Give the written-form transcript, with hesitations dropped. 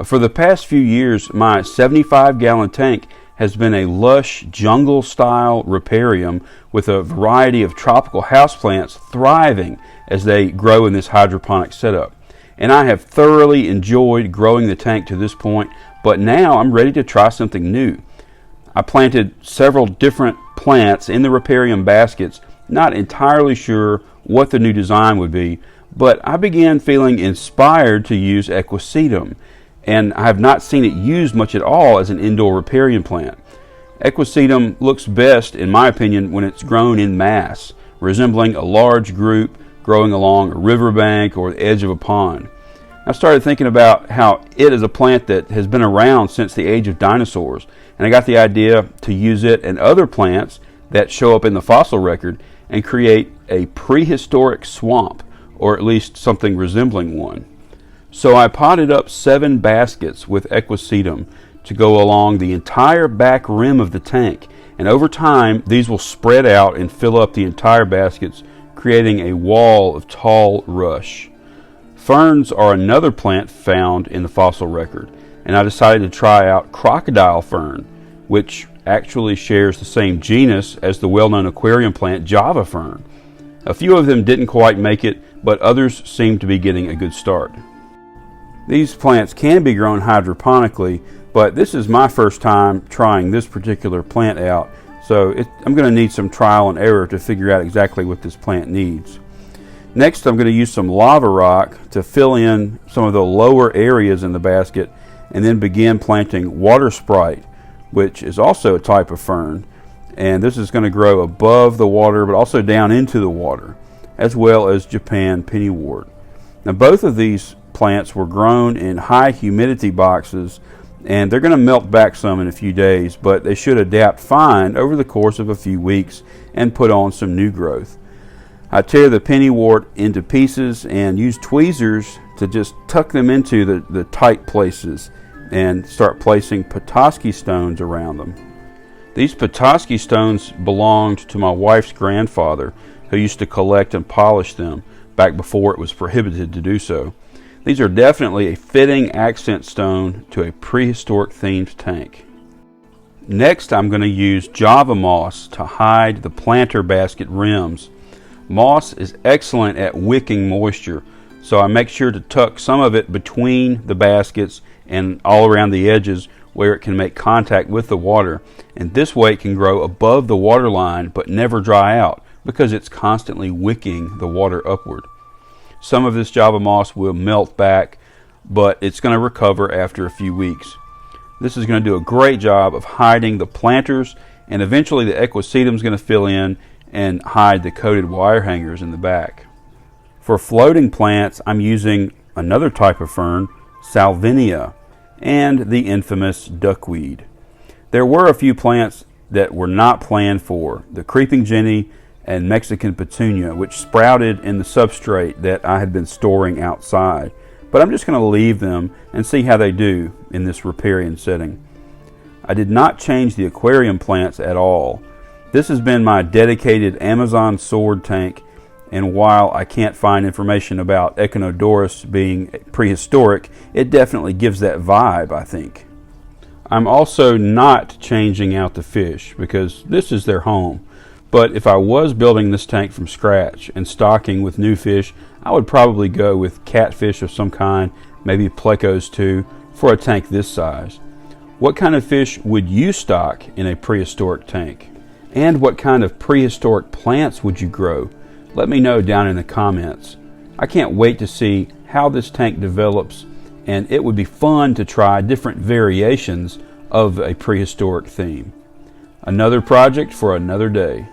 For the past few years, my 75-gallon tank has been a lush jungle-style riparium with a variety of tropical houseplants thriving as they grow in this hydroponic setup. And I have thoroughly enjoyed growing the tank to this point, but now I'm ready to try something new. I planted several different plants in the riparium baskets, not entirely sure what the new design would be, but I began feeling inspired to use equisetum, and I have not seen it used much at all as an indoor riparium plant. Equisetum looks best, in my opinion, when it's grown in mass, resembling a large group growing along a riverbank or the edge of a pond. I started thinking about how it is a plant that has been around since the age of dinosaurs, and I got the idea to use it and other plants that show up in the fossil record and create a prehistoric swamp, or at least something resembling one. So I potted up 7 baskets with equisetum to go along the entire back rim of the tank, and over time these will spread out and fill up the entire baskets, creating a wall of tall rush. Ferns are another plant found in the fossil record, and I decided to try out crocodile fern, which actually shares the same genus as the well-known aquarium plant Java fern. A few of them didn't quite make it, but others seem to be getting a good start. These plants can be grown hydroponically, but this is my first time trying this particular plant out, so I'm going to need some trial and error to figure out exactly what this plant needs. Next, I'm going to use some lava rock to fill in some of the lower areas in the basket, and then begin planting water sprite, which is also a type of fern, and this is going to grow above the water but also down into the water, as well as Japan pennywort. Now, both of these plants were grown in high humidity boxes, and they're going to melt back some in a few days, but they should adapt fine over the course of a few weeks and put on some new growth. I tear the pennywort into pieces and use tweezers to just tuck them into the tight places and start placing Petoskey stones around them. These Petoskey stones belonged to my wife's grandfather, who used to collect and polish them back before it was prohibited to do so. These are definitely a fitting accent stone to a prehistoric themed tank. Next, I'm going to use Java moss to hide the planter basket rims. Moss is excellent at wicking moisture, so I make sure to tuck some of it between the baskets and all around the edges where it can make contact with the water, and this way it can grow above the water line but never dry out because it's constantly wicking the water upward. Some of this Java moss will melt back, but it's going to recover after a few weeks. This is going to do a great job of hiding the planters, and eventually the equisetum is going to fill in and hide the coated wire hangers in the back. For floating plants, I'm using another type of fern, Salvinia, and the infamous duckweed. There were a few plants that were not planned for, the creeping jenny and Mexican petunia, which sprouted in the substrate that I had been storing outside. But I'm just going to leave them and see how they do in this riparian setting. I did not change the aquarium plants at all. This has been my dedicated Amazon sword tank, and while I can't find information about Echinodorus being prehistoric, it definitely gives that vibe, I think. I'm also not changing out the fish because this is their home. But if I was building this tank from scratch and stocking with new fish, I would probably go with catfish of some kind, maybe plecos too, for a tank this size. What kind of fish would you stock in a prehistoric tank? And what kind of prehistoric plants would you grow? Let me know down in the comments. I can't wait to see how this tank develops, and it would be fun to try different variations of a prehistoric theme. Another project for another day.